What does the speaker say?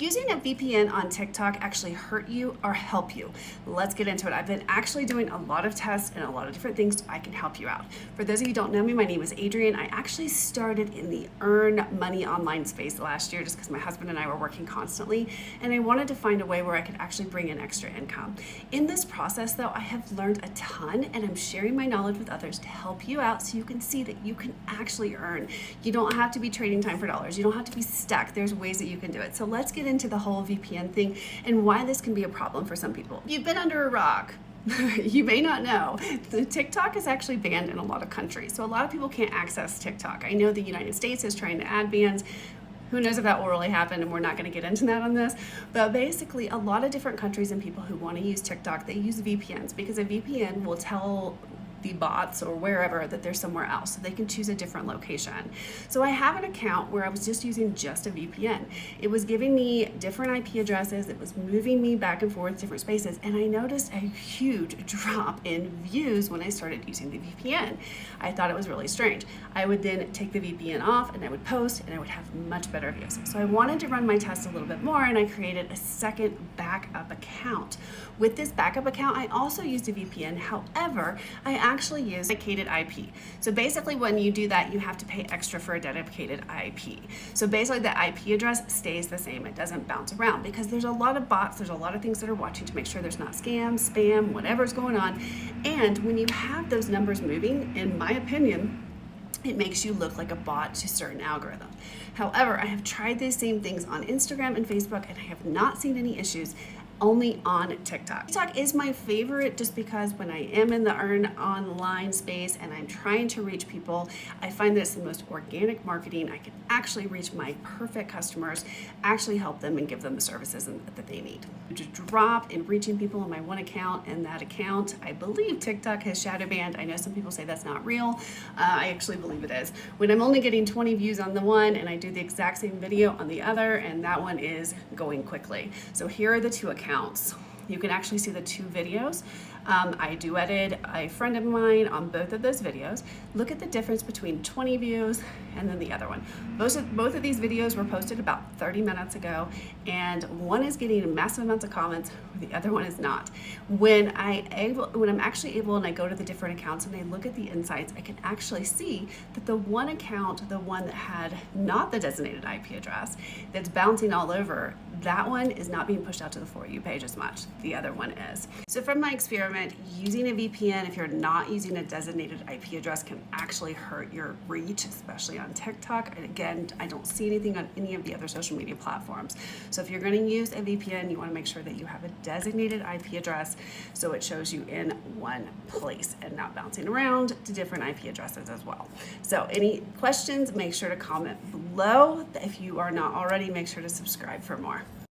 using a VPN on TikTok actually hurt you or help you? Let's get into it. I've been actually doing a lot of tests and a lot of different things so I can help you out. For those of you who don't know me, my name is Adrienne. I actually started in the earn money online space last year just because my husband and I were working constantly, and I wanted to find a way where I could actually bring in extra income. In this process though, I have learned a ton, and I'm sharing my knowledge with others to help you out so you can see that you can actually earn. You don't have to be trading time for dollars. You don't have to be stuck. There's ways that you can do it. So let's get into the whole VPN thing and why this can be a problem for some people. You've been under a rock. You may not know, the TikTok is actually banned in a lot of countries. So a lot of people can't access TikTok. I know the United States is trying to add bans. Who knows if that will really happen, and we're not going to get into that on this. But basically, a lot of different countries and people who want to use TikTok, they use VPNs because a VPN will tell the bots or wherever that they're somewhere else, so they can choose a different location. So I have an account where I was just using just a VPN. It was giving me different IP addresses, it was moving me back and forth different spaces, and I noticed a huge drop in views when I started using the VPN. I thought it was really strange. I would then take the VPN off and I would post and I would have much better views. So I wanted to run my test a little bit more, and I created a second backup account. With this backup account, I also used a VPN. However, I actually use dedicated IP. So basically when you do that, you have to pay extra for a dedicated IP. So basically the IP address stays the same. It doesn't bounce around because there's a lot of bots, there's a lot of things that are watching to make sure there's not scams, spam, whatever's going on. And when you have those numbers moving, in my opinion, it makes you look like a bot to certain algorithms. However, I have tried these same things on Instagram and Facebook, and I have not seen any issues, only on TikTok. TikTok is my favorite just because when I am in the earn online space and I'm trying to reach people, I find that it's the most organic marketing. I can actually reach my perfect customers, actually help them and give them the services that they need. To drop in reaching people on my one account, and that account, I believe TikTok has shadow banned. I know some people say that's not real. I actually believe it is. When I'm only getting 20 views on the one and I do the exact same video on the other, and that one is going quickly. So here are the two accounts. You can actually see the two videos. I duetted a friend of mine on both of those videos. Look at the difference between 20 views and then the other one. Both of these videos were posted about 30 minutes ago, and one is getting massive amounts of comments, the other one is not. When I'm actually able and I go to the different accounts and I look at the insights, I can actually see that the one account, the one that had not the designated IP address, that's bouncing all over, that one is not being pushed out to the For You page as much. The other one is. So from my experiment, using a VPN, if you're not using a designated IP address, can actually hurt your reach, especially on TikTok. And again, I don't see anything on any of the other social media platforms. So if you're going to use a VPN, you want to make sure that you have a designated IP address so it shows you in one place and not bouncing around to different IP addresses as well. So any questions, make sure to comment below. If you are not already, make sure to subscribe for more.